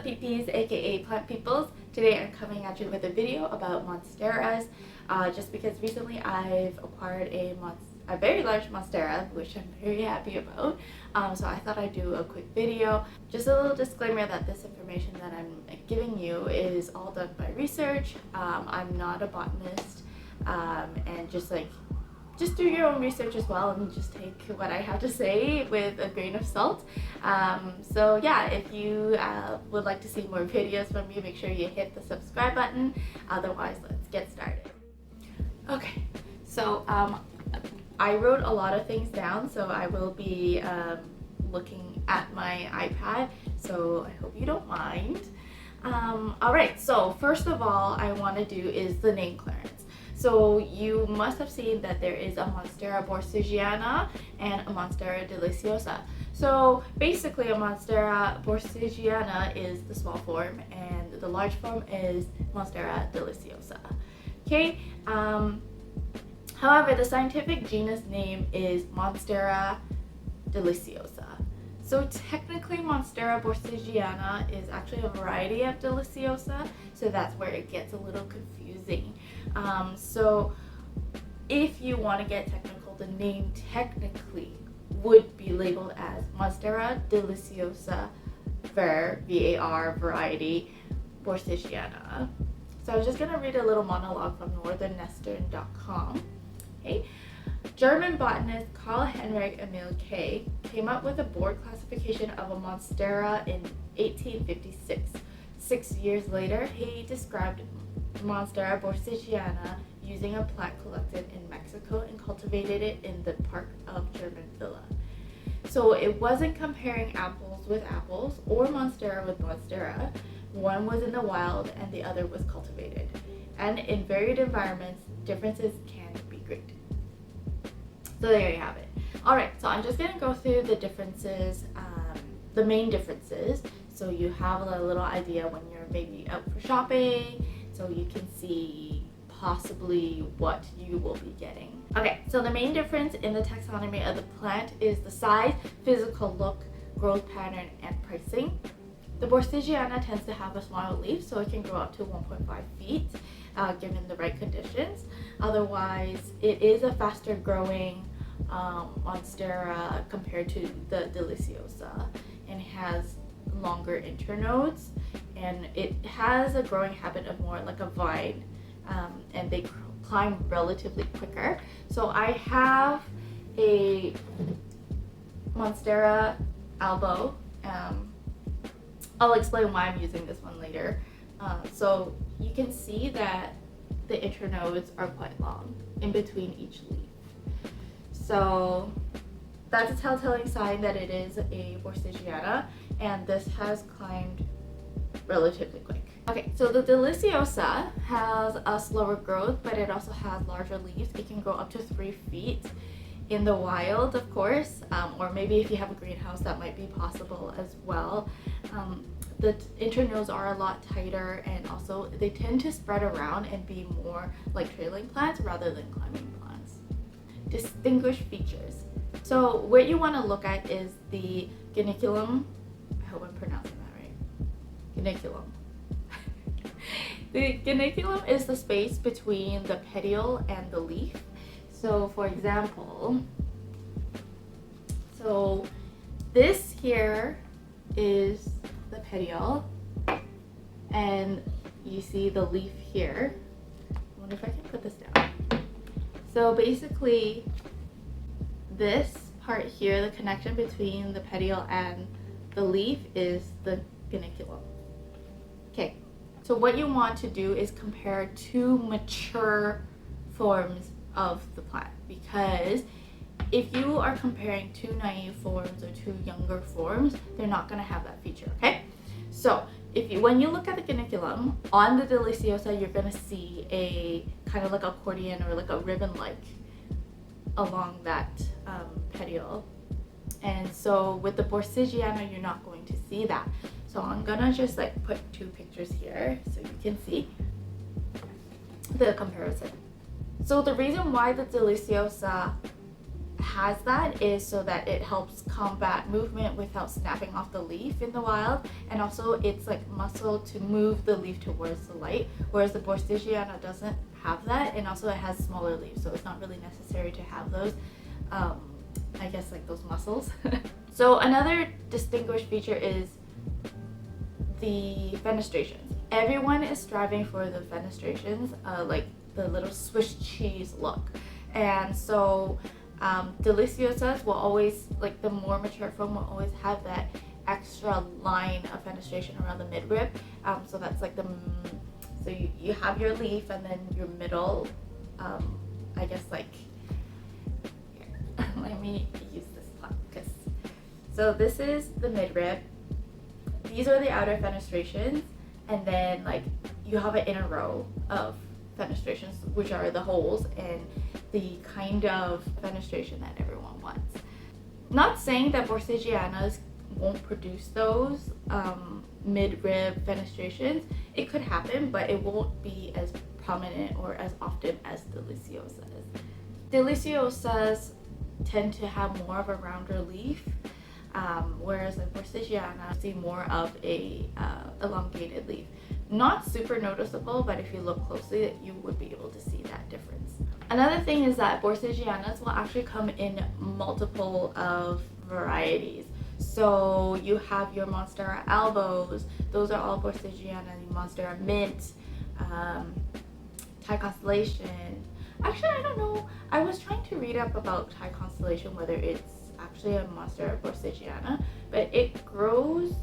up, peepees, aka plant peoples? Today I'm coming at you with a video about monsteras, just because recently I've acquired a very large monstera, which I'm very happy about. So I thought I'd do a quick video. Just a little disclaimer that this information that I'm giving you is all done by research. I'm not a botanist, and just do your own research as well, and just take what I have to say with a grain of salt. So yeah, if you would like to see more videos from me, make sure you hit the subscribe button. Otherwise, let's get started. Okay, so I wrote a lot of things down, so I will be looking at my iPad, so I hope you don't mind. Alright, so first of all I want to do is the name clearance. So you must have seen that there is a Monstera borsigiana and a Monstera deliciosa. So basically a Monstera borsigiana is the small form and the large form is Monstera deliciosa. Okay, however the scientific genus name is Monstera deliciosa. So technically Monstera borsigiana is actually a variety of deliciosa, so that's where it gets a little confusing. So if you want to get technical, the name technically would be labeled as Monstera deliciosa var variety borsigiana. So I'm just going to read a little monologue from northernnestern.com. Okay. German botanist Carl Heinrich Emil K. came up with a board classification of a Monstera in 1856. 6 years later, he described Monstera borsigiana using a plant collected in Mexico and cultivated it in the park of German Villa. So it wasn't comparing apples with apples or Monstera with Monstera. One was in the wild and the other was cultivated. And in varied environments, differences can be great. So there you have it. Alright, so I'm just going to go through the differences, the main differences, so you have a little idea when you're maybe out for shopping, so you can see possibly what you will be getting. Okay, so the main difference in the taxonomy of the plant is the size, physical look, growth pattern, and pricing. The borsigiana tends to have a smaller leaf, so it can grow up to 1.5 feet given the right conditions. Otherwise, it is a faster growing Monstera compared to the deliciosa, and has longer internodes, and it has a growing habit of more like a vine, and they climb relatively quicker. So I have a Monstera albo. I'll explain why I'm using this one later. So you can see that the internodes are quite long in between each leaf. So that's a telltale sign that it is a borsigiana, and this has climbed relatively quick. Okay, so the deliciosa has a slower growth, but it also has larger leaves. It can grow up to 3 feet in the wild, of course, or maybe if you have a greenhouse, that might be possible as well. The internodes are a lot tighter, and also they tend to spread around and be more like trailing plants rather than climbing plants. Distinguished features. So what you want to look at is the geniculum. I hope I'm pronouncing that right. Geniculum. The geniculum is the space between the petiole and the leaf. So for example, so this here is the petiole, and you see the leaf here. I wonder if I can put this down. So basically this part here, the connection between the petiole and the leaf, is the geniculum. Okay, so what you want to do is compare two mature forms of the plant, because if you are comparing two naive forms or two younger forms, they're not going to have that feature. Okay, so when you look at the geniculum on the deliciosa, you're going to see a kind of like accordion or like a ribbon like along that petiole, and so with the borsigiana you're not going to see that. So I'm gonna just like put two pictures here so you can see the comparison. So the reason why the deliciosa has that is so that it helps combat movement without snapping off the leaf in the wild, and also it's like muscle to move the leaf towards the light, whereas the borsigiana doesn't have that, and also it has smaller leaves, so it's not really necessary to have those I guess like those muscles. So another distinguished feature is the fenestrations. Everyone is striving for the fenestrations, like the little Swiss cheese look, and so deliciosas will always, like the more mature form will always have that extra line of fenestration around the midrib. So that's like so you have your leaf and then your middle, I guess like, here, let me use this plant. So this is the midrib. These are the outer fenestrations, and then like you have an inner row of fenestrations, which are the holes and the kind of fenestration that everyone wants. Not saying that borsigianas won't produce those mid-rib fenestrations. It could happen, but it won't be as prominent or as often as deliciosas. Deliciosas tend to have more of a rounder leaf, whereas like borsigiana see more of a elongated leaf. Not super noticeable, but if you look closely, you would be able to see that difference. Another thing is that borsigianas will actually come in multiple of varieties. So you have your Monstera albos, those are all borsigiana, Monstera mint, Thai constellation. Actually, I don't know. I was trying to read up about Thai constellation, whether it's actually a Monstera borsigiana, but it grows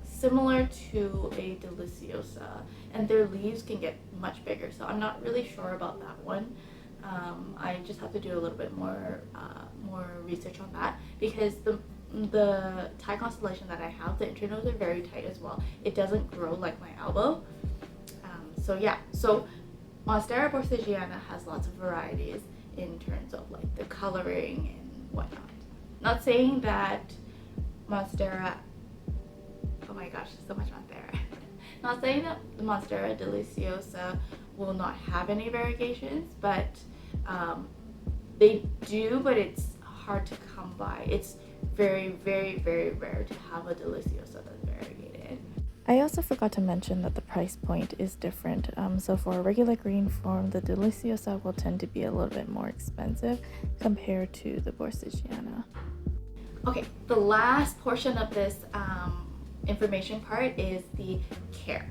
similar to a deliciosa, and their leaves can get much bigger, so I'm not really sure about that one. I just have to do a little bit more research on that, because the Thai constellation that I have, the internodes are very tight as well. It doesn't grow like my elbow. So yeah, so Monstera borsigiana has lots of varieties in terms of like the coloring and whatnot. Not saying that Monstera, oh my gosh, so much Monstera. Not saying that the Monstera deliciosa will not have any variegations, but they do, but it's hard to come by. It's very, very, very rare to have a deliciosa that's variegated. I also forgot to mention that the price point is different. So for a regular green form, the deliciosa will tend to be a little bit more expensive compared to the borsigiana. Okay, the last portion of this information part is the care.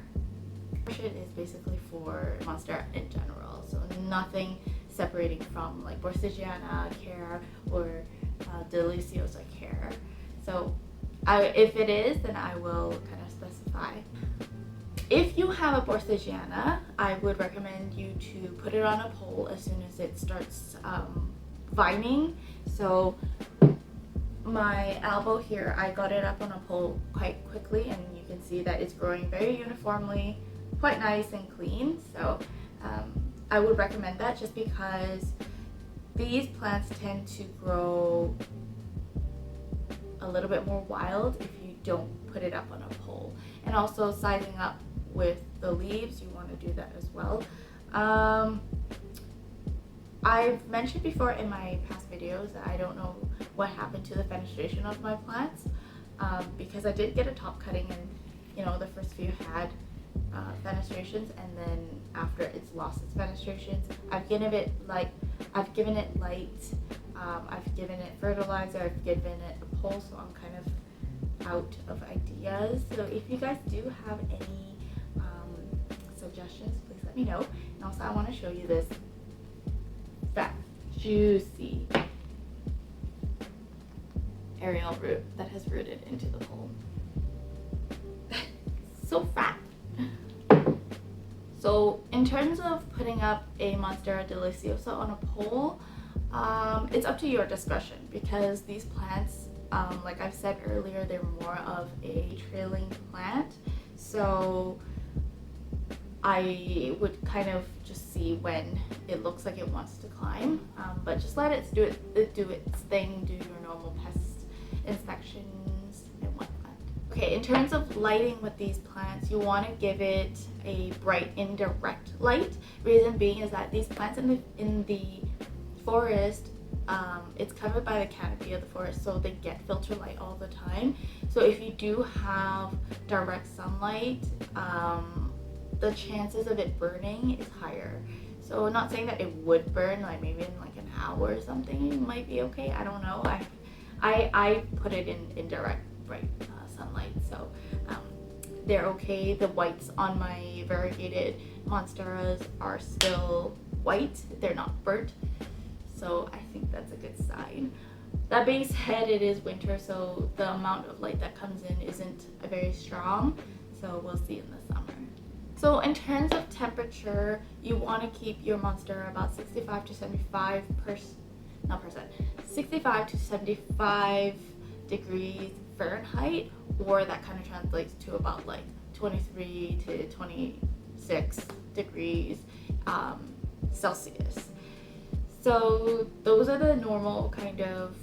Portion is basically for Monstera in general, so nothing separating from like borsigiana care or deliciosa care. So if it is, then I will kind of specify. If you have a borsigiana, I would recommend you to put it on a pole as soon as it starts vining. So my elbow here, I got it up on a pole quite quickly, and you can see that it's growing very uniformly, quite nice and clean. So I would recommend that, just because these plants tend to grow a little bit more wild if you don't put it up on a pole. And also sizing up with the leaves, you want to do that as well. I've mentioned before in my past videos that I don't know what happened to the fenestration of my plants, because I did get a top cutting, and you know, the first few had fenestrations, and then after it's lost its fenestrations, I've given it light, I've given it fertilizer, I've given it a pole, so I'm kind of out of ideas. So if you guys do have any suggestions, please let me know. And also I want to show you this fat, juicy aerial root that has rooted into the pole. So fat. So in terms of putting up a Monstera deliciosa on a pole, it's up to your discretion, because these plants, like I've said earlier, they're more of a trailing plant. So I would kind of just see when it looks like it wants to climb, but just let it do its thing, do your normal pest inspections and whatnot. Okay, in terms of lighting with these plants, you want to give it a bright indirect light. Reason being is that these plants in the forest, it's covered by the canopy of the forest, so they get filter light all the time. So if you do have direct sunlight, the chances of it burning is higher. So not saying that it would burn, like maybe in like an hour or something, it might be okay. I don't know. I put it in direct bright sunlight, so they're okay. The whites on my variegated monsteras are still white. They're not burnt. So I think that's a good sign. That being said, it is winter, so the amount of light that comes in isn't very strong. So we'll see in the summer. So in terms of temperature, you want to keep your Monstera about 65 to 75 degrees Fahrenheit, or that kind of translates to about like 23 to 26 degrees Celsius. So those are the normal kind of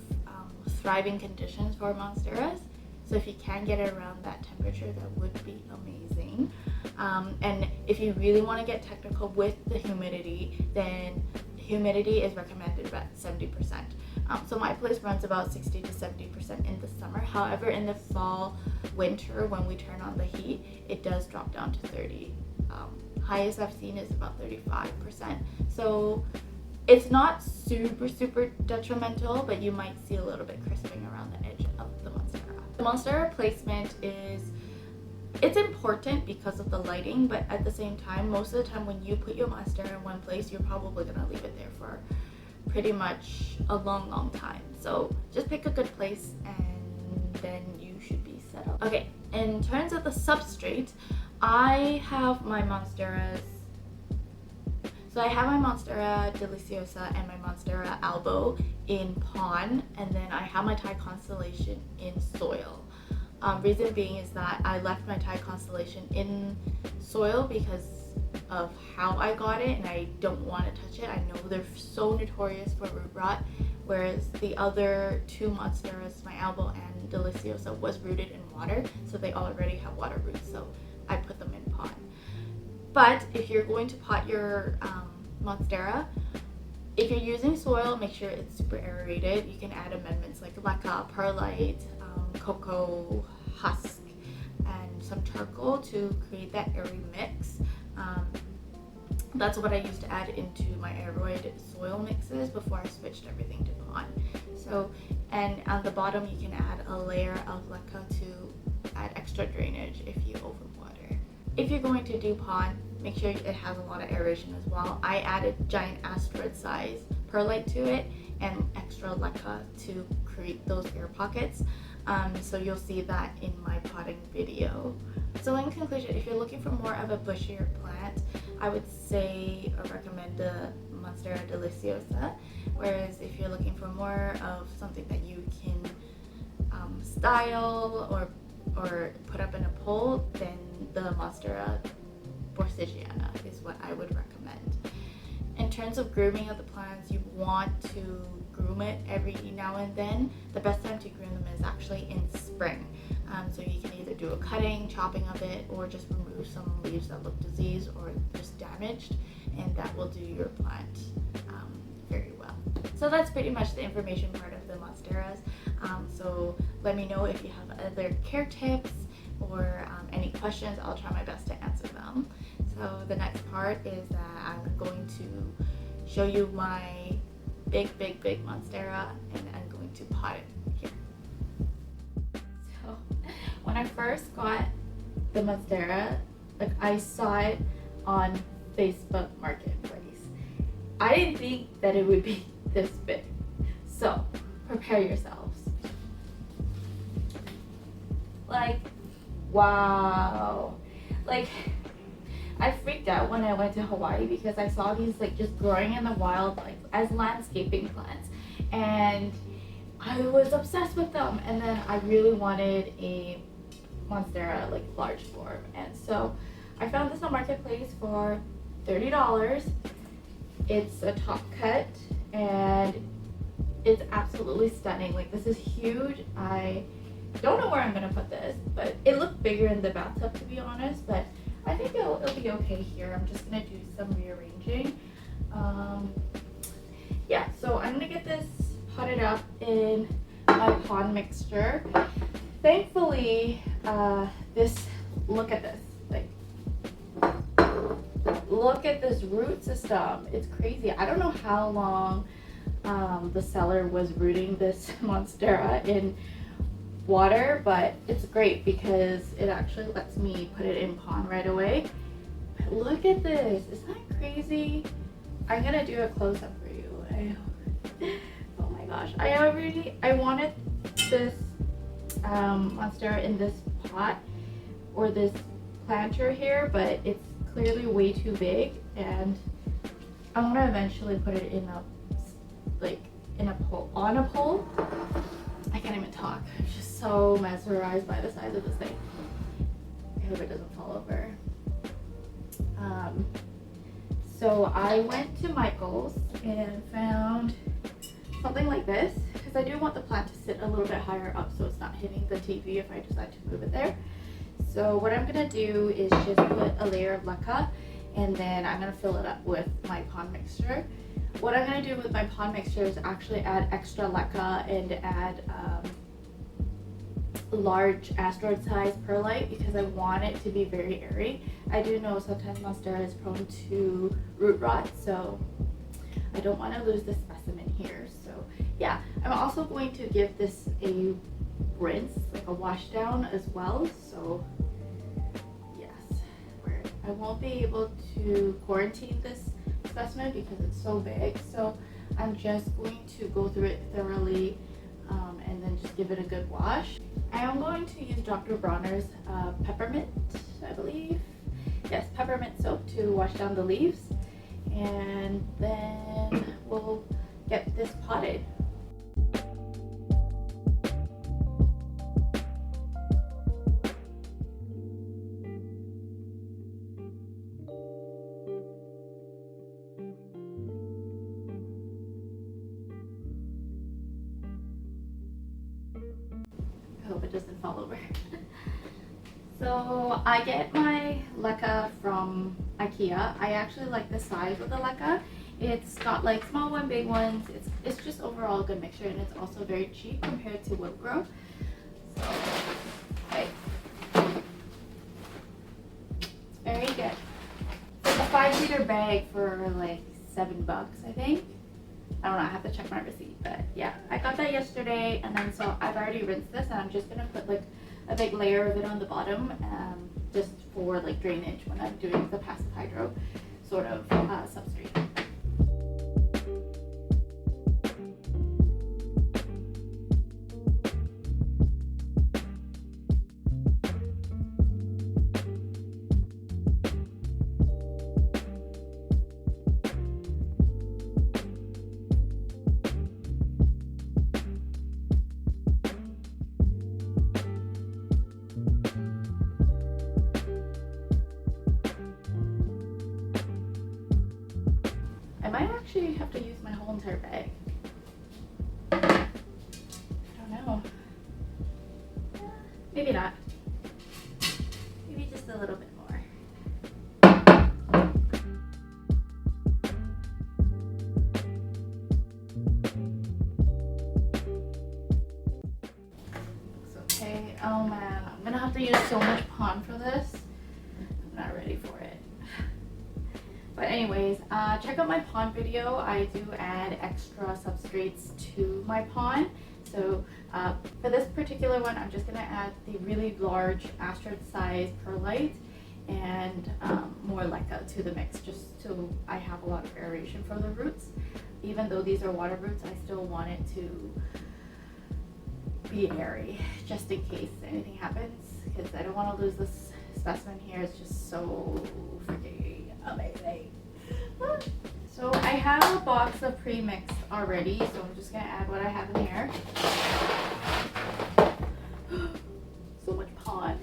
thriving conditions for Monsteras. So if you can get it around that temperature, that would be amazing. And if you really want to get technical with the humidity, then humidity is recommended about 70%. So my place runs about 60 to 70% in the summer. However, in the fall, winter, when we turn on the heat, it does drop down to 30. Highest I've seen is about 35%. So it's not super detrimental, but you might see a little bit crisping around the edge of the Monstera. The Monstera placement it's important because of the lighting, but at the same time, most of the time when you put your Monstera in one place, you're probably gonna leave it there for pretty much a long time. So just pick a good place and then you should be set up. Okay, in terms of the substrate, I have my Monsteras. So I have my Monstera deliciosa and my Monstera albo in pond, and then I have my Thai constellation in soil. Reason being is that I left my Thai constellation in soil because of how I got it, and I don't want to touch it. I know they're so notorious for root rot, whereas the other two Monsteras, my albo and deliciosa, was rooted in water, so they already have water roots, so I put them in pot. But if you're going to pot your Monstera, if you're using soil, make sure it's super aerated. You can add amendments like leca, perlite, cocoa husk, and some charcoal to create that airy mix. That's what I used to add into my aeroid soil mixes before I switched everything to pond. So, and on the bottom you can add a layer of leca to add extra drainage if you overwater. If you're going to do pond, make sure it has a lot of aeration as well. I added giant asteroid size perlite to it and extra leca to create those air pockets. So you'll see that in my potting video. So in conclusion, if you're looking for more of a bushier plant, I would say or recommend the Monstera deliciosa. Whereas if you're looking for more of something that you can style or put up in a pole, then the Monstera borsigiana is what I would recommend. In terms of grooming of the plants, you want to groom it every now and then. The best time to groom them is actually in spring. So you can either do a cutting, chopping of it, or just remove some leaves that look diseased or just damaged, and that will do your plant very well. So that's pretty much the information part of the Monsteras. So let me know if you have other care tips or any questions. I'll try my best to answer them. So the next part is that I'm going to show you my big Monstera, and I'm going to pot it here. So when I first got the Monstera, like I saw it on Facebook Marketplace. I didn't think that it would be this big. So prepare yourselves. Like, wow. Like, I freaked out when I went to Hawaii because I saw these like just growing in the wild, like as landscaping plants, and I was obsessed with them. And then I really wanted a Monstera like large form, and so I found this on Marketplace for $30. It's a top cut and it's absolutely stunning. Like, this is huge. I don't know where I'm gonna put this, but it looked bigger in the bathtub, to be honest, but I think it'll be okay here. I'm just gonna do some rearranging. yeah, so I'm gonna get this potted up in my pond mixture. Thankfully, look at this, like, look at this root system. It's crazy. I don't know how long the seller was rooting this Monstera in water, but it's great because it actually lets me put it in pond right away. But look at this. Isn't that crazy? I'm gonna do a close-up for you. Oh my gosh. I wanted this Monstera in this pot or this planter here, but it's clearly way too big, and I want to eventually put it in a pole, on a pole. I can't even talk. I'm just so mesmerized by the size of this thing. I hope it doesn't fall over. So I went to Michael's and found something like this, because I do want the plant to sit a little bit higher up so it's not hitting the TV if I decide to move it there. So what I'm gonna do is just put a layer of leca, and then I'm gonna fill it up with my pond mixture. What I'm gonna do with my pond mixture is actually add extra leca and add large asteroid size perlite, because I want it to be very airy. I do know sometimes Monstera is prone to root rot, so I don't want to lose this specimen here. So yeah, I'm also going to give this a rinse, like a wash down as well. So yes, I won't be able to quarantine this specimen because it's so big. So I'm just going to go through it thoroughly and then just give it a good wash. I am going to use Dr. Bronner's peppermint, I believe. Yes, peppermint soap to wash down the leaves. And then we'll get this potted. I hope it doesn't fall over. So I get my leca from IKEA. I actually like the size of the leca. It's got like small one, big ones. It's just overall a good mixture, and it's also very cheap compared to Woodgrow. So, okay. It's very good. It's like a 5-liter bag for like $7, I think. I don't know, I have to check my receipt, but yeah, I got that yesterday, and then so I've already rinsed this, and I'm just gonna put like a big layer of it on the bottom, just for like drainage when I'm doing the passive hydro sort of substrate. I might actually have to use my whole entire bag. I don't know. Maybe not. Maybe just a little bit more. Looks okay. Oh man, I'm gonna have to use so much pond for this. I'm not ready for it. But anyways, check out my pond video. I do add extra substrates to my pond. So for this particular one, I'm just gonna add the really large asteroid size perlite and more leca to the mix, just so I have a lot of aeration for the roots. Even though these are water roots, I still want it to be airy, just in case anything happens, because I don't want to lose this specimen here. It's just so freaking amazing. So I have a box of pre-mixed already, so I'm just gonna add what I have in here. So much pond.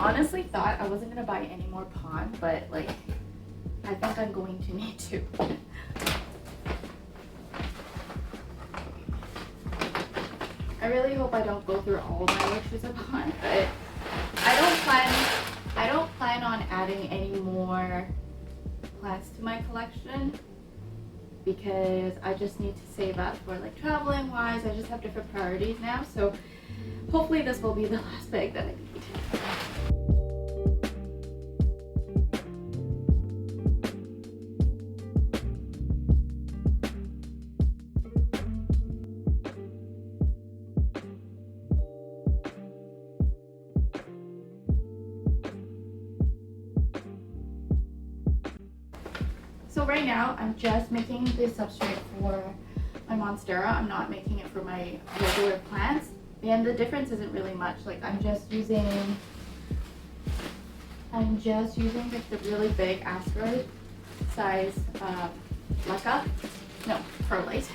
honestly thought I wasn't gonna buy any more pond, but like I think I'm going to need to. I really hope I don't go through all my wishes of pond, but I don't plan on adding any more plants to my collection because I just need to save up for like traveling wise. I just have different priorities now, so hopefully this will be the last bag that I need. So right now, I'm just making the substrate for my Monstera. I'm not making it for my regular plants. And the difference isn't really much. Like I'm just using like the really big asteroid size leca. No, perlite.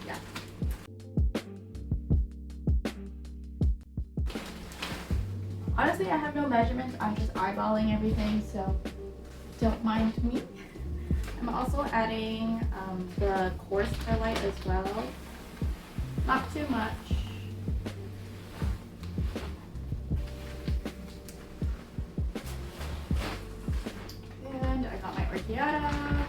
Yeah. Honestly, I have no measurements. I'm just eyeballing everything, so don't mind me. I'm also adding the coarse perlite as well. Not too much. And I got my borsigiana.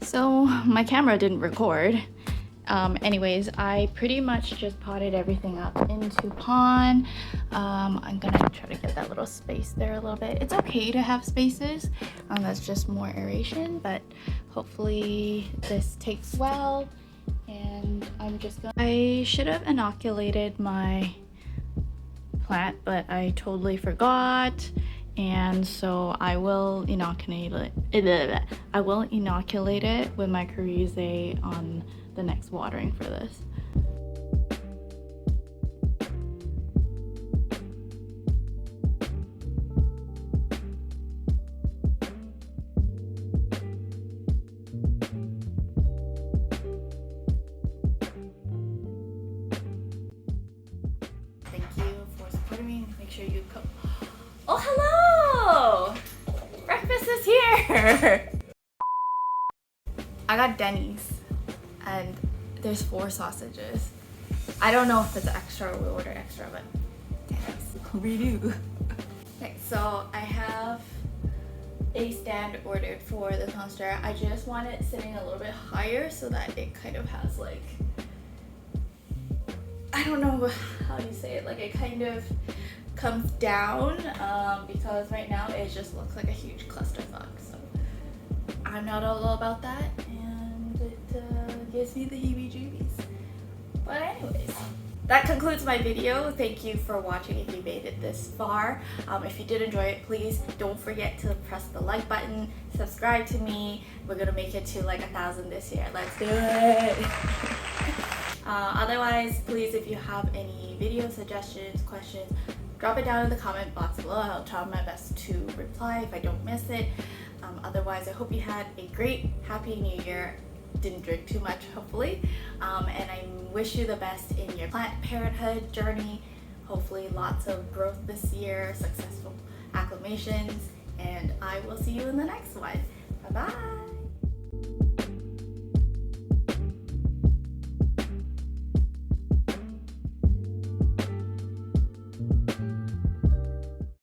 So my camera didn't record. Anyways, I pretty much just potted everything up into pond. I'm gonna try to get that little space there a little bit. It's okay to have spaces. That's just more aeration, but hopefully this takes well. And I should have inoculated my plant, but I totally forgot. And so I will inoculate it. I will inoculate it with my Cerise on the next watering for this. Thank you for supporting me. Make sure you cook. Oh, hello! Breakfast is here! I got Denny's and there's 4 sausages. I don't know if it's extra or we'll order extra, but Denny's. We do. Okay, so I have a stand ordered for the Monstera. I just want it sitting a little bit higher so that it kind of has like, I don't know how you say it, like it kind of comes down because right now it just looks like a huge clusterfuck. So I'm not all about that, and it gives me the heebie-jeebies. But anyways, that concludes my video. Thank you for watching if you made it this far. If you did enjoy it, please don't forget to press the like button, subscribe to me. We're gonna make it to like 1,000 this year. Let's do it. Otherwise, please, if you have any video suggestions, questions, drop it down in the comment box below. I'll try my best to reply if I don't miss it. Otherwise, I hope you had a great, happy new year. Didn't drink too much, hopefully. And I wish you the best in your plant parenthood journey. Hopefully lots of growth this year, successful acclimations, and I will see you in the next one. Bye-bye.